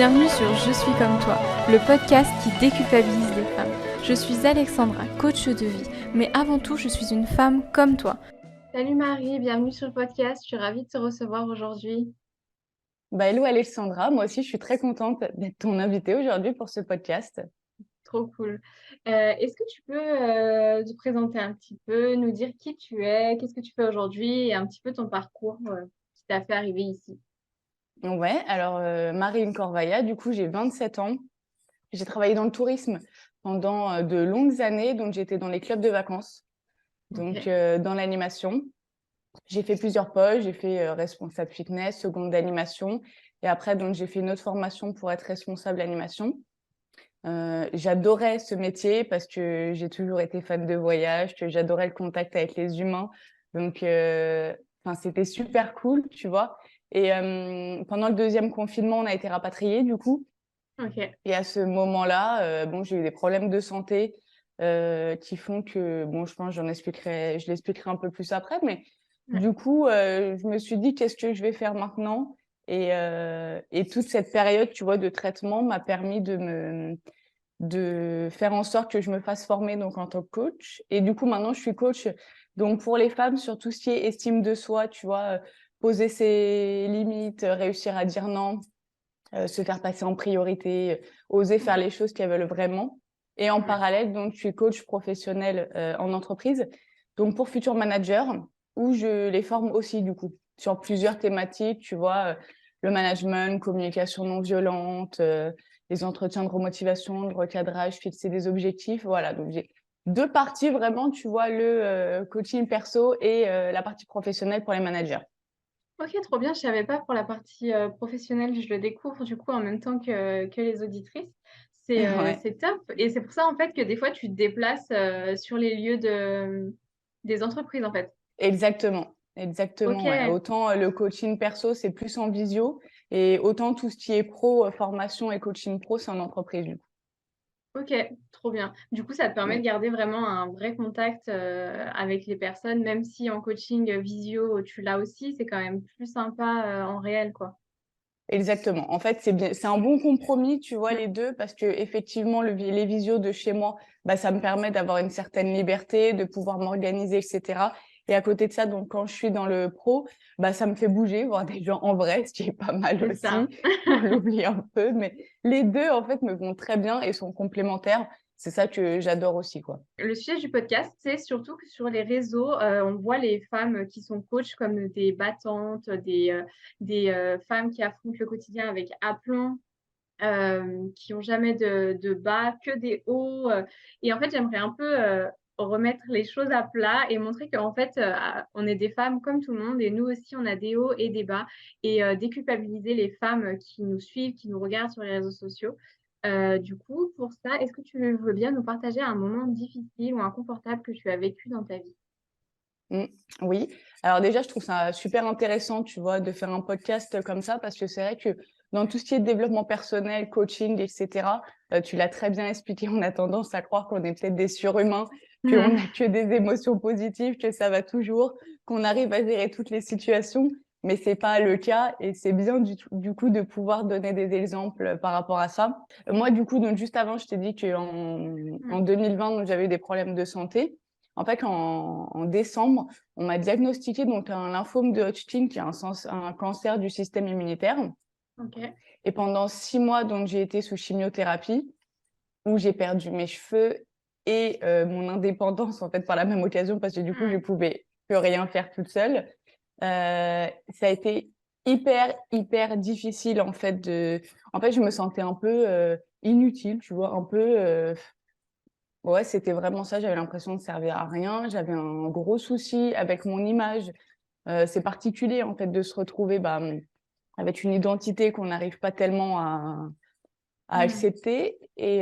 Bienvenue sur Je suis comme toi, le podcast qui déculpabilise les femmes. Je suis Alexandra, coach de vie, mais avant tout, je suis une femme comme toi. Salut Marie, bienvenue sur le podcast, je suis ravie de te recevoir aujourd'hui. Hello Alexandra, moi aussi je suis très contente d'être ton invitée aujourd'hui pour ce podcast. Trop cool. Est-ce que tu peux te présenter un petit peu, nous dire qui tu es, qu'est-ce que tu fais aujourd'hui et un petit peu ton parcours qui t'a fait arriver ici? Ouais, alors Marine Corvaya, du coup j'ai 27 ans. J'ai travaillé dans le tourisme pendant de longues années, donc j'étais dans les clubs de vacances, donc Ok. dans l'animation. J'ai fait plusieurs postes, j'ai fait responsable fitness, seconde d'animation, et après donc j'ai fait une autre formation pour être responsable d'animation. J'adorais ce métier parce que j'ai toujours été fan de voyage, que j'adorais le contact avec les humains. Donc, c'était super cool, tu vois. Et pendant le deuxième confinement, on a été rapatriés, du coup. Ok. Et à ce moment-là, j'ai eu des problèmes de santé qui font que, je pense, je l'expliquerai un peu plus après. Mais Ouais. du coup, je me suis dit, qu'est-ce que je vais faire maintenant? Et toute cette période, tu vois, de traitement m'a permis de faire en sorte que je me fasse former donc en tant que coach. Et du coup, maintenant, je suis coach donc pour les femmes sur tout ce qui est estime de soi, tu vois, poser ses limites, réussir à dire non, se faire passer en priorité, oser faire les choses qu'elles veulent vraiment. Et en Ouais. parallèle, donc, je suis coach professionnel en entreprise, donc pour futurs managers, où je les forme aussi, du coup, sur plusieurs thématiques, tu vois, le management, communication non violente, les entretiens de remotivation, de recadrage, fixer des objectifs. Voilà, donc j'ai deux parties vraiment, tu vois, le coaching perso et la partie professionnelle pour les managers. Ok, trop bien. Je savais pas pour la partie professionnelle, je le découvre du coup en même temps que les auditrices. Ouais. C'est top. Et c'est pour ça en fait que des fois tu te déplaces sur les lieux des entreprises en fait. Exactement, Ok, exactement. Ouais. Autant le coaching perso, c'est plus en visio, et autant tout ce qui est pro, formation et coaching pro, c'est en entreprise, du coup. ok, trop bien. Du coup, ça te permet de Mm. garder vraiment un vrai contact avec les personnes, même si en coaching visio tu l'as aussi, c'est quand même plus sympa en réel quoi. Exactement. En fait, c'est bien, c'est un bon compromis, tu vois, Mm. les deux, parce que effectivement, les visios de chez moi, ça me permet d'avoir une certaine liberté, de pouvoir m'organiser, etc. Et à côté de ça, donc quand je suis dans le pro, ça me fait bouger, voir des gens en vrai, ce qui est pas mal C'est ça. aussi. On l'oublie un peu, mais les deux, en fait, me vont très bien et sont complémentaires. C'est ça que j'adore aussi, quoi. Le sujet du podcast, c'est surtout que sur les réseaux, on voit les femmes qui sont coachs comme des battantes, des femmes qui affrontent le quotidien avec aplomb, qui ont jamais de bas, que des hauts. Et en fait, j'aimerais un peu remettre les choses à plat et montrer qu'en fait, on est des femmes comme tout le monde et nous aussi, on a des hauts et des bas. Et déculpabiliser les femmes qui nous suivent, qui nous regardent sur les réseaux sociaux. Du coup, pour ça, est-ce que tu veux bien nous partager un moment difficile ou inconfortable que tu as vécu dans ta vie? Mmh, oui. Alors déjà, je trouve ça super intéressant, tu vois, de faire un podcast comme ça, parce que c'est vrai que dans tout ce qui est développement personnel, coaching, etc., tu l'as très bien expliqué, on a tendance à croire qu'on est peut-être des surhumains, qu'on Hmm. n'a que des émotions positives, que ça va toujours, qu'on arrive à gérer toutes les situations, mais c'est pas le cas, et c'est bien du coup de pouvoir donner des exemples par rapport à ça. Moi, du coup, donc juste avant, je t'ai dit en 2020, donc, j'avais eu des problèmes de santé. En fait, en décembre, on m'a diagnostiqué donc un lymphome de Hodgkin, qui est un cancer du système immunitaire. Ok. Et pendant 6 mois, donc, j'ai été sous chimiothérapie, où j'ai perdu mes cheveux et mon indépendance, en fait, par la même occasion, parce que du coup, je Hmm. pouvais plus rien faire toute seule. Ça a été hyper, hyper difficile, en fait, je me sentais un peu inutile, tu vois, un peu... Ouais, c'était vraiment ça. J'avais l'impression de servir à rien. J'avais un gros souci avec mon image. C'est particulier, en fait, de se retrouver avec une identité qu'on n'arrive pas tellement à Hmm. accepter. Et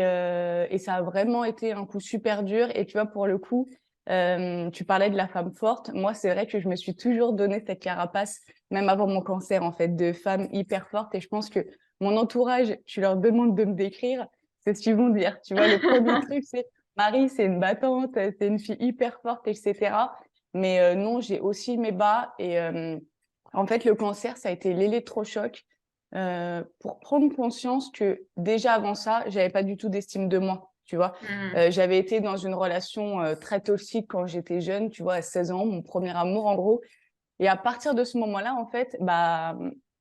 ça a vraiment été un coup super dur. Et tu vois, pour le coup, tu parlais de la femme forte. Moi, c'est vrai que je me suis toujours donné cette carapace, même avant mon cancer, en fait, de femme hyper forte. Et je pense que mon entourage, tu leur demandes de me décrire, c'est ce qu'ils vont dire. Tu vois, le premier truc, c'est Marie, c'est une battante, c'est une fille hyper forte, etc. Mais non, j'ai aussi mes bas. Et en fait, le cancer, ça a été l'électrochoc. pour prendre conscience que déjà avant ça, j'avais pas du tout d'estime de moi, tu vois. Mmh. J'avais été dans une relation très toxique quand j'étais jeune, tu vois, à 16 ans, mon premier amour en gros. Et à partir de ce moment-là, en fait, bah,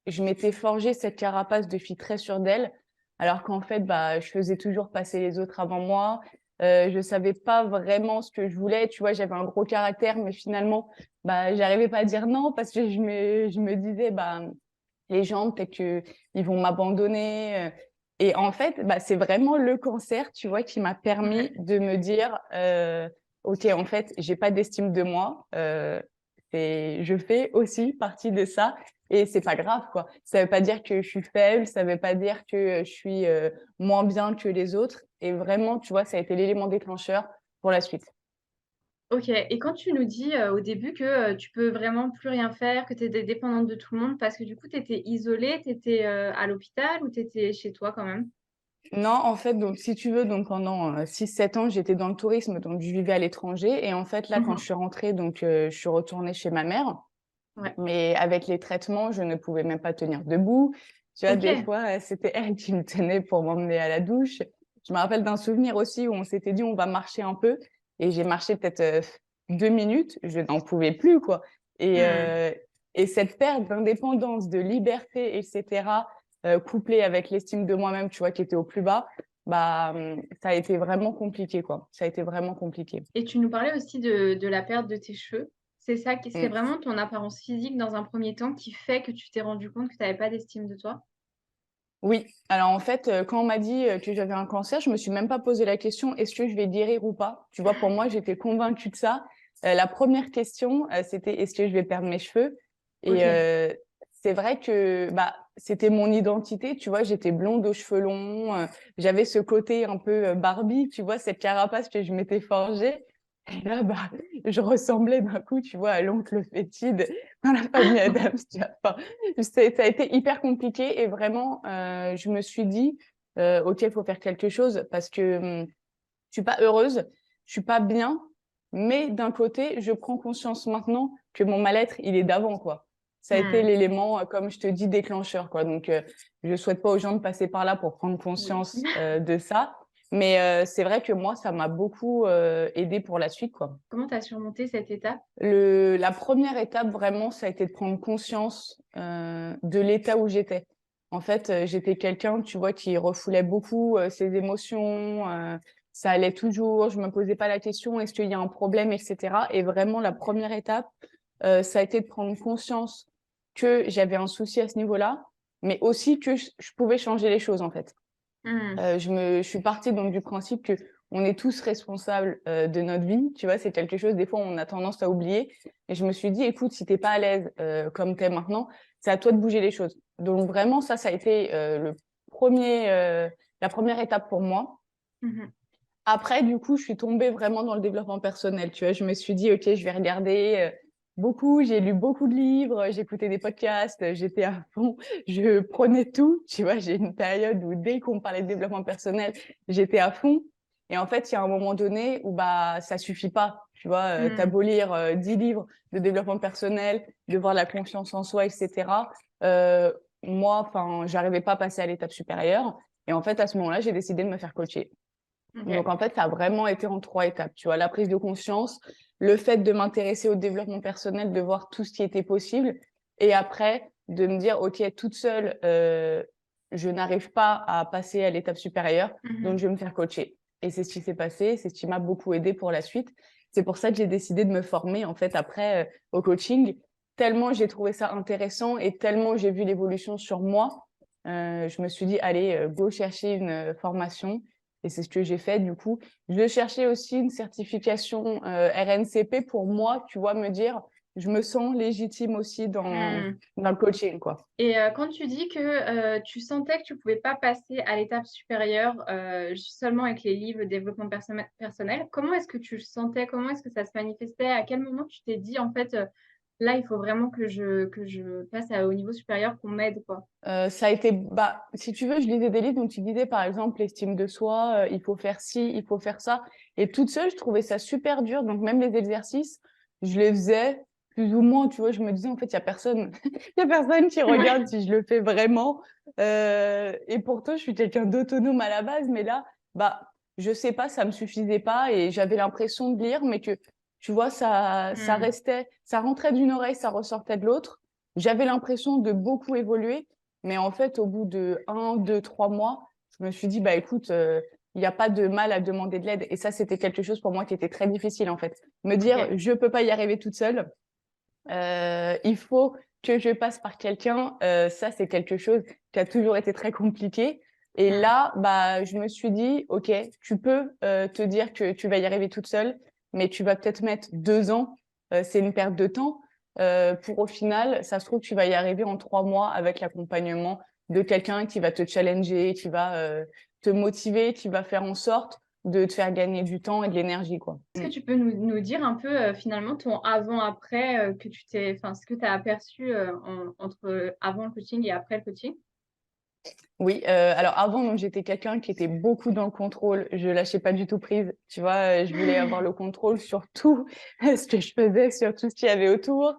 je m'étais forgé cette carapace de fille très sûre d'elle, alors qu'en fait, bah, je faisais toujours passer les autres avant moi. Je savais pas vraiment ce que je voulais, tu vois, j'avais un gros caractère, mais finalement, bah, j'arrivais pas à dire non parce que je me disais, bah, les gens, peut-être que ils vont m'abandonner. Et en fait, bah, c'est vraiment le cancer, tu vois, qui m'a permis Ouais. de me dire, OK, en fait, j'ai pas d'estime de moi. Je fais aussi partie de ça et c'est pas grave, quoi. Ça veut pas dire que je suis faible, ça veut pas dire que je suis moins bien que les autres. Et vraiment, tu vois, ça a été l'élément déclencheur pour la suite. OK, et quand tu nous dis, au début que, tu peux vraiment plus rien faire, que tu étais dépendante de tout le monde parce que du coup tu étais isolée, tu étais, à l'hôpital ou tu étais chez toi quand même? Non, en fait, donc si tu veux, donc pendant 6-7 ans, j'étais dans le tourisme, donc je vivais à l'étranger. Et en fait, là, quand je Mmh. suis rentrée, donc je suis retournée chez ma mère. Ouais. Mais avec les traitements, je ne pouvais même pas tenir debout. Tu vois, des OK. fois, c'était elle qui me tenait pour m'emmener à la douche. Je me rappelle d'un souvenir aussi où on s'était dit, on va marcher un peu. Et j'ai marché peut-être 2 minutes. Je n'en pouvais plus, quoi. Et, Mmh. euh, et cette perte d'indépendance, de liberté, etc., couplée avec l'estime de moi-même, tu vois, qui était au plus bas, bah, ça a été vraiment compliqué, quoi. Ça a été vraiment compliqué. Et tu nous parlais aussi de la perte de tes cheveux. C'est ça qui c'est Mm. vraiment ton apparence physique dans un premier temps qui fait que tu t'es rendu compte que tu avais pas d'estime de toi? Oui, alors en fait, quand on m'a dit, que j'avais un cancer, je me suis même pas posé la question: «Est-ce que je vais guérir ou pas?» Tu vois? Pour moi, j'étais convaincue de ça. La première question, c'était: «Est-ce que je vais perdre mes cheveux?» Et OK. c'est vrai que, bah, c'était mon identité, tu vois? J'étais blonde aux cheveux longs, j'avais ce côté un peu, Barbie, tu vois? Cette carapace que je m'étais forgée et là, bah, je ressemblais d'un coup, tu vois, à l'oncle fétide dans la famille Addams, tu vois? Enfin, ça a été hyper compliqué et vraiment, je me suis dit: «OK, il faut faire quelque chose parce que, je suis pas heureuse, je suis pas bien, mais d'un côté, je prends conscience maintenant que mon mal-être, il est d'avant, quoi». Ça a été Mmh. l'élément, comme je te dis, déclencheur, quoi. Donc, je souhaite pas aux gens de passer par là pour prendre Oui. conscience, de ça. Mais, c'est vrai que moi, ça m'a beaucoup, aidée pour la suite, quoi. Comment tu as surmonté cette étape? La première étape vraiment, ça a été de prendre conscience, de l'état où j'étais. En fait, j'étais quelqu'un, tu vois, qui refoulait beaucoup, ses émotions, ça allait toujours, je me posais pas la question: «Est-ce qu'il y a un problème?» et cetera. Et vraiment la première étape, ça a été de prendre conscience que j'avais un souci à ce niveau-là, mais aussi que je pouvais changer les choses, en fait. Mmh. Je suis partie donc du principe que on est tous responsables, de notre vie, tu vois? C'est quelque chose, des fois, on a tendance à oublier et je me suis dit: «Écoute, si tu es pas à l'aise, comme tu es maintenant, c'est à toi de bouger les choses». Donc vraiment ça a été, le 1er, la première étape pour moi. Mmh. Après, du coup, je suis tombée vraiment dans le développement personnel, tu vois? Je me suis dit: «OK, je vais regarder, beaucoup». J'ai lu beaucoup de livres, j'écoutais des podcasts, j'étais à fond, je prenais tout, tu vois? J'ai une période où dès qu'on parlait de développement personnel, j'étais à fond et en fait, il y a un moment donné où, bah, ça suffit pas, tu vois? Tu Mmh. beau lire, 10 livres de développement personnel, de voir la confiance en soi et cetera, heu, moi, enfin, j'arrivais pas à passer à l'étape supérieure et en fait, à ce moment-là, j'ai décidé de me faire coacher. Donc OK. en fait, ça a vraiment été en 3 étapes, tu vois? La prise de conscience, le fait de m'intéresser au développement personnel, de voir tout ce qui était possible et après de me dire: «OK, toute seule, je n'arrive pas à passer à l'étape supérieure, donc Mmh. je vais me faire coacher» et c'est ce qui s'est passé, c'est ce qui m'a beaucoup aidée pour la suite. C'est pour ça que j'ai décidé de me former en fait après, au coaching. Tellement j'ai trouvé ça intéressant et tellement j'ai vu l'évolution sur moi, je me suis dit: «Allez, go chercher une, formation» et c'est ce que j'ai fait du coup. Je cherchais aussi une certification, RNCP pour moi, tu vois? Me dire: «Je me sens légitime aussi dans Mmh. le coaching, quoi». Et quand tu dis que, tu sentais que tu pouvais pas passer à l'étape supérieure, seulement avec les livres de développement personnel, comment est-ce que tu le sentais? Comment est-ce que ça se manifestait? À quel moment tu t'es dit: «En fait, là, il faut vraiment que je passe à au niveau supérieur, qu'on m'aide, quoi»? Ça a été bah, si tu veux, je lisais des livres donc tu disais par exemple l'estime de soi, il faut faire ci, il faut faire ça et toute seule, je trouvais ça super dur donc même les exercices, je les faisais, plus ou moins, tu vois, je me disais, en fait, il y a personne qui regarde si je le fais vraiment. Et pourtant, je suis quelqu'un d'autonome à la base, mais là, bah, je sais pas, ça me suffisait pas et j'avais l'impression de lire, mais que, tu vois, ça Mm. restait, ça rentrait d'une oreille, ça ressortait de l'autre. J'avais l'impression de beaucoup évoluer, mais en fait, au bout de 1, 2, 3 mois, je me suis dit, bah, écoute, il n'y a pas de mal à demander de l'aide. Et ça, c'était quelque chose pour moi qui était très difficile, en fait. Me dire, Ok. je peux pas y arriver toute seule. Il faut que je passe par quelqu'un. Ça, c'est quelque chose qui a toujours été très compliqué. Et Mm. là, bah, je me suis dit, OK, tu peux te dire que tu vas y arriver toute seule, mais tu vas peut-être mettre 2 ans. C'est une perte de temps. Pour au final, ça se trouve, tu vas y arriver en 3 mois avec l'accompagnement de quelqu'un qui va te challenger, qui va te motiver, qui va faire en sorte de te faire gagner du temps et de l'énergie, quoi. Est-ce que tu peux nous dire un peu finalement ton avant-après que tu t'es, enfin, ce que tu as aperçu entre avant le coaching et après le coaching? Oui, alors avant, donc, j'étais quelqu'un qui était beaucoup dans le contrôle. Je lâchais pas du tout prise. Tu vois, je voulais avoir le contrôle sur tout ce que je faisais, sur tout ce qu'il y avait autour.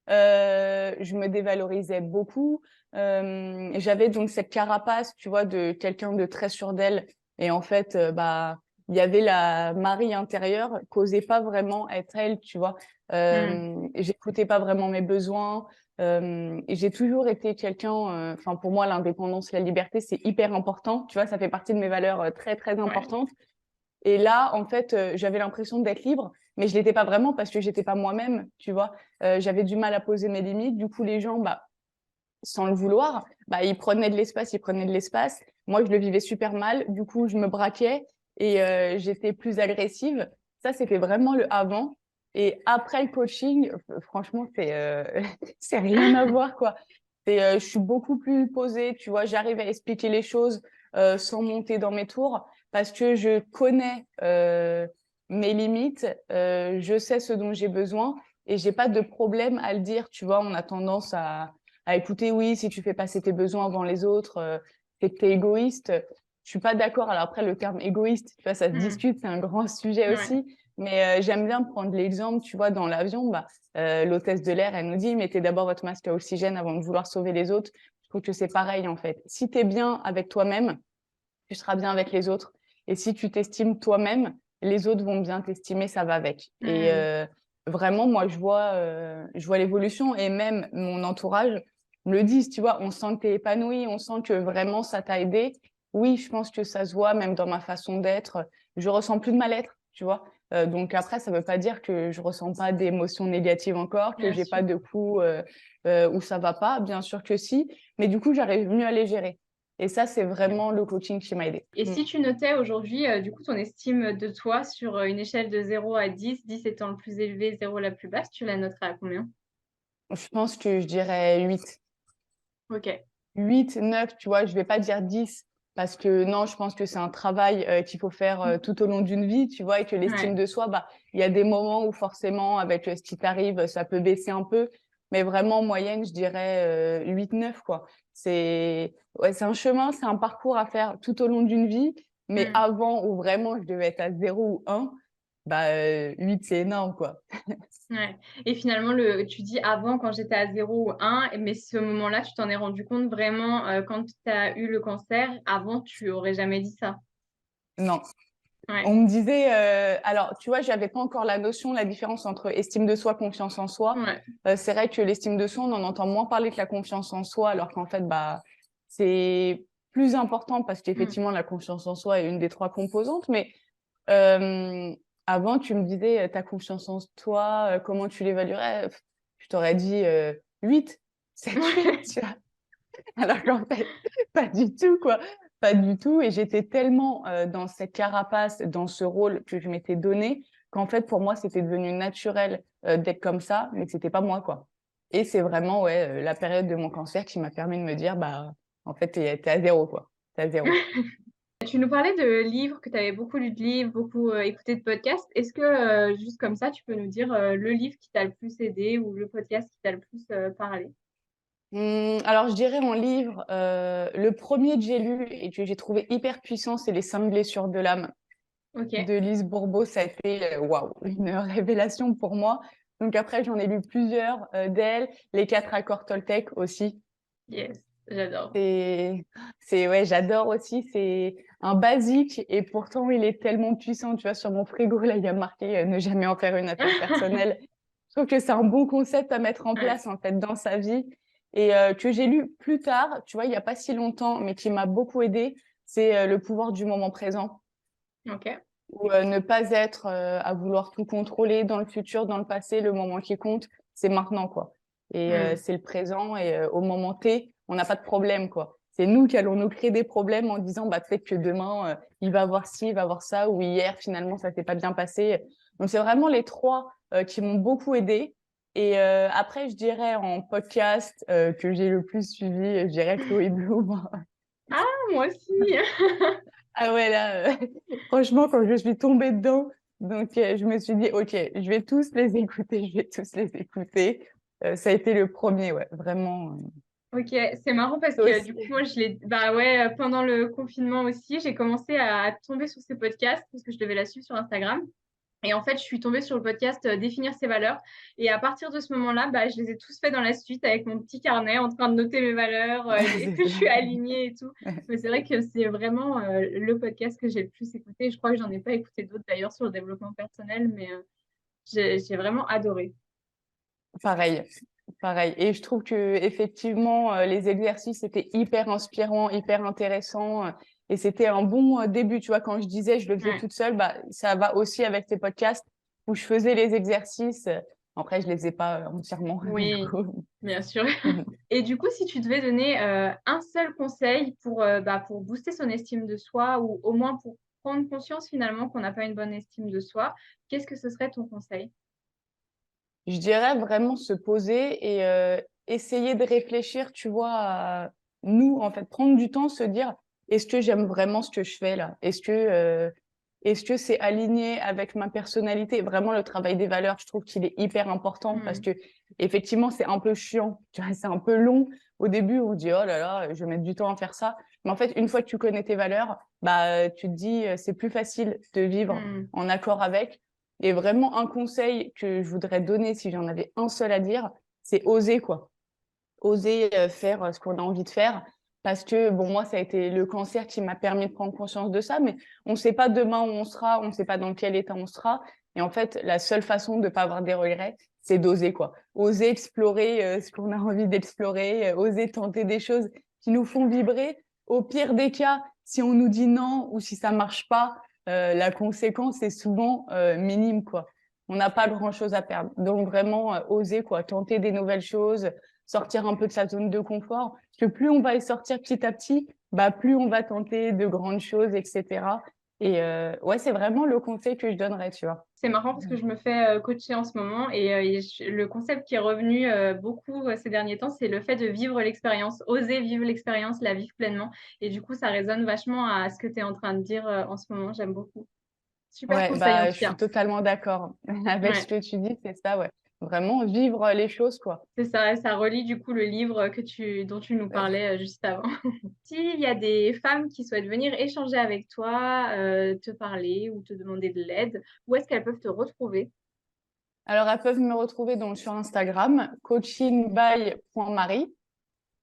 Je me dévalorisais beaucoup. J'avais donc cette carapace, tu vois, de quelqu'un de très sûr d'elle. Et en fait, bah, il y avait la Marie intérieure qu'osait pas vraiment être elle, tu vois. Mm. J'écoutais pas vraiment mes besoins. Et j'ai toujours été quelqu'un, enfin pour moi l'indépendance, la liberté, c'est hyper important. Tu vois, ça fait partie de mes valeurs très très Ouais. importantes. Et là, en fait, j'avais l'impression d'être libre, mais je l'étais pas vraiment parce que j'étais pas moi-même. Tu vois, j'avais du mal à poser mes limites. Du coup, les gens, bah, sans le vouloir, bah, ils prenaient de l'espace, ils prenaient de l'espace. Moi, je le vivais super mal. Du coup, je me braquais et j'étais plus agressive. Ça, c'était vraiment le avant. Et après le coaching, franchement, c'est rien à voir, quoi. Je suis beaucoup plus posée, tu vois, j'arrive à expliquer les choses sans monter dans mes tours parce que je connais mes limites, je sais ce dont j'ai besoin et j'ai pas de problème à le dire, tu vois. On a tendance à écouter, oui, si tu fais passer tes besoins avant les autres, c'est que t'es égoïste. Je suis pas d'accord. Alors après, le terme égoïste, tu vois, ça se Mm. discute, c'est un grand sujet Ouais. aussi. Mais j'aime bien prendre l'exemple, tu vois, dans l'avion, bah, l'hôtesse de l'air, elle nous dit, mettez d'abord votre masque à oxygène avant de vouloir sauver les autres. Je trouve que c'est pareil, en fait. Si tu es bien avec toi-même, tu seras bien avec les autres. Et si tu t'estimes toi-même, les autres vont bien t'estimer, ça va avec. Et Mm. vraiment, moi, je vois l'évolution et même mon entourage me le disent, tu vois, on sent que tu es épanoui, on sent que vraiment ça t'a aidé. Oui, je pense que ça se voit même dans ma façon d'être. Je ressens plus de mal-être, tu vois. Donc après, ça veut pas dire que je ressens pas d'émotions négatives encore, que Bien j'ai sûr. pas de coups où ça va pas. Bien sûr que si, mais du coup, j'arrive mieux à les gérer. Et ça, c'est vraiment le coaching qui m'a aidée. Et si tu notais aujourd'hui, du coup, ton estime de toi sur une échelle de 0 à 10, 10 étant le plus élevé, 0 la plus basse, tu la noterais à combien? Je pense que je dirais 8. Ok. 8, 9, tu vois, je vais pas dire 10 parce que non, je pense que c'est un travail qu'il faut faire tout au long d'une vie, tu vois, et que l'estime Ouais. de soi, bah, il y a des moments où forcément, avec ce qui t'arrive, ça peut baisser un peu, mais vraiment, en moyenne, je dirais 8, 9, quoi. C'est un chemin, c'est un parcours à faire tout au long d'une vie, mais Mm. avant où vraiment je devais être à 0 ou 1, bah, 8, c'est énorme, quoi. Ouais. Et finalement, tu dis avant, quand j'étais à 0 ou 1, mais ce moment-là, tu t'en es rendu compte vraiment quand tu as eu le cancer. Avant, tu aurais jamais dit ça. Non. Ouais. On me disait, alors tu vois, j'avais pas encore la notion, la différence entre estime de soi, confiance en soi. Ouais. C'est vrai que l'estime de soi, on en entend moins parler que la confiance en soi, alors qu'en fait, bah, c'est plus important parce Mm. qu'effectivement, la confiance en soi est une des 3 composantes. Mais euh, avant, tu me disais, ta confiance en toi, comment tu l'évaluerais? Je t'aurais dit 8, 7, 8, tu vois. Alors qu'en fait, pas du tout, quoi. Pas du tout. Et j'étais tellement dans cette carapace, dans ce rôle que je m'étais donné, qu'en fait, pour moi, c'était devenu naturel d'être comme ça, mais que c'était pas moi, quoi. Et c'est vraiment, ouais, la période de mon cancer qui m'a permis de me dire, bah, en fait, t'es à 0, quoi. T'es à 0. Tu nous parlais de livres, que tu avais beaucoup lu de livres, beaucoup écouté de podcasts. Est-ce que, juste comme ça, tu peux nous dire le livre qui t'a le plus aidé ou le podcast qui t'a le plus parlé? Alors, je dirais en livre, le premier que j'ai lu et que j'ai trouvé hyper puissant, c'est Les 5 blessures de l'âme Ok. de Lise Bourbeau. Ça a été, waouh, une révélation pour moi. Donc après, j'en ai lu plusieurs d'elle. Les 4 accords Toltec aussi. Yes, j'adore. Ouais, j'adore aussi. C'est un basique et pourtant il est tellement puissant. Tu vois, sur mon frigo, là, il y a marqué ne jamais en faire une affaire personnelle. Je trouve que c'est un bon concept à mettre en Ouais. place en fait dans sa vie et que j'ai lu plus tard, tu vois, il y a pas si longtemps, mais qui m'a beaucoup aidé. C'est le pouvoir du moment présent Ok. ou ne pas être à vouloir tout contrôler dans le futur, dans le passé. Le moment qui compte, c'est maintenant, quoi. Et Hmm. c'est le présent. Et au moment T, on n'a pas de problème, quoi. C'est nous qui allons nous créer des problèmes en disant, bah, peut-être que demain, il va voir ci, il va voir ça, ou hier, finalement, ça s'est pas bien passé. Donc, c'est vraiment les trois qui m'ont beaucoup aidé. Et après, je dirais en podcast que j'ai le plus suivi, je dirais Chloé Bloom. Ah, moi aussi. Ah ouais, là, franchement, quand je suis tombée dedans, donc je me suis dit, OK, je vais tous les écouter, je vais tous les écouter. Ça a été le premier, ouais, vraiment. Ok, c'est marrant parce Toi que du coup, aussi. moi, bah ouais, pendant le confinement aussi, j'ai commencé à tomber sur ces podcasts parce que je devais la suivre sur Instagram. Et en fait, je suis tombée sur le podcast Définir ses valeurs. Et à partir de ce moment-là, bah, je les ai tous faits dans la suite avec mon petit carnet en train de noter mes valeurs. Est-ce C'est que je suis ça. alignée et tout. Mais c'est vrai que c'est vraiment le podcast que j'ai le plus écouté. Je crois que j'en ai pas écouté d'autres d'ailleurs sur le développement personnel, mais j'ai vraiment adoré. Pareil, pareil. Et je trouve que effectivement, les exercices étaient hyper inspirants, hyper intéressants. Et c'était un bon début, tu vois, quand je disais je le faisais Ouais. toute seule, bah, ça va aussi avec tes podcasts où je faisais les exercices. Après, je les faisais pas entièrement, du Oui, coup. bien sûr. Et du coup, si tu devais donner un seul conseil pour booster son estime de soi ou au moins pour prendre conscience finalement qu'on n'a pas une bonne estime de soi, qu'est-ce que ce serait ton conseil? Je dirais vraiment se poser et essayer de réfléchir, tu vois, à nous, en fait, prendre du temps, se dire, est-ce que j'aime vraiment ce que je fais là? Est-ce que c'est aligné avec ma personnalité? Vraiment, le travail des valeurs, je trouve qu'il est hyper important parce Hmm. que effectivement, c'est un peu chiant, tu vois, c'est un peu long. Au début, on dit, oh là là, je vais mettre du temps à faire ça. Mais en fait, une fois que tu connais tes valeurs, bah, tu te dis, c'est plus facile de vivre Hmm. en accord avec. Et vraiment, un conseil que je voudrais donner, si j'en avais un seul à dire, c'est oser, quoi. Oser faire ce qu'on a envie de faire. Parce que, bon, moi, ça a été le cancer qui m'a permis de prendre conscience de ça, mais on ne sait pas demain où on sera, on ne sait pas dans quel état on sera. Et en fait, la seule façon de ne pas avoir des regrets, c'est d'oser, quoi. Oser explorer ce qu'on a envie d'explorer, oser tenter des choses qui nous font vibrer. Au pire des cas, si on nous dit non ou si ça marche pas, la conséquence est souvent minime, quoi. On n'a pas grand-chose à perdre. Donc vraiment, oser, quoi, tenter des nouvelles choses, sortir un peu de sa zone de confort. Parce que plus on va y sortir petit à petit, bah, plus on va tenter de grandes choses, etc. Et ouais, c'est vraiment le conseil que je donnerais, tu vois. C'est marrant parce que je me fais coacher en ce moment et le concept qui est revenu beaucoup ces derniers temps, c'est le fait de vivre l'expérience, oser vivre l'expérience, la vivre pleinement. Et du coup, ça résonne vachement à ce que tu es en train de dire en ce moment. J'aime beaucoup. Super Ouais, conseil en bah, tout je suis cas. totalement d'accord avec ce Ouais. que tu dis, c'est ça, ouais. Vraiment vivre les choses, quoi. C'est ça, et ça relie du coup le livre dont tu nous parlais juste avant. S'il y a des femmes qui souhaitent venir échanger avec toi, te parler ou te demander de l'aide, où est-ce qu'elles peuvent te retrouver? Alors, elles peuvent me retrouver donc sur Instagram, coachingby.marie.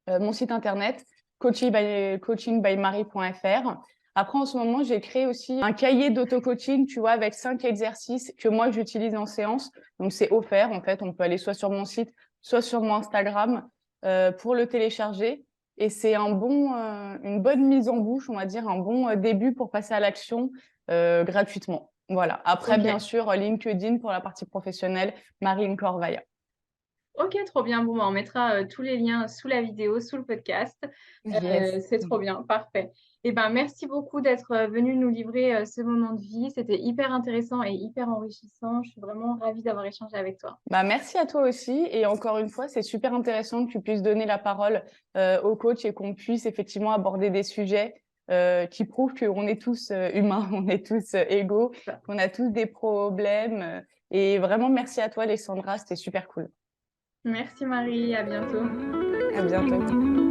Mon site internet, coachingbymarie.fr. Après, en ce moment, j'ai créé aussi un cahier d'auto-coaching, tu vois, avec 5 exercices que moi, j'utilise en séance. Donc, c'est offert. En fait, on peut aller soit sur mon site, soit sur mon Instagram pour le télécharger. Et c'est une bonne mise en bouche, on va dire, un bon début pour passer à l'action gratuitement. Voilà. Après, Ok, bien sûr, LinkedIn pour la partie professionnelle, Marine Corvaya. ok, trop bien. Bon, bah, on mettra tous les liens sous la vidéo, sous le podcast. Yes. C'est trop bien, parfait. Et ben, merci beaucoup d'être venu nous livrer ce moment de vie. C'était hyper intéressant et hyper enrichissant. Je suis vraiment ravie d'avoir échangé avec toi. Bah, merci à toi aussi. Et encore une fois, c'est super intéressant que tu puisses donner la parole au coach et qu'on puisse effectivement aborder des sujets qui prouvent qu'on est tous humains, on est tous égaux, qu'on a tous des problèmes. Et vraiment, merci à toi, Alexandra. C'était super cool. Merci Marie, à bientôt. À bientôt.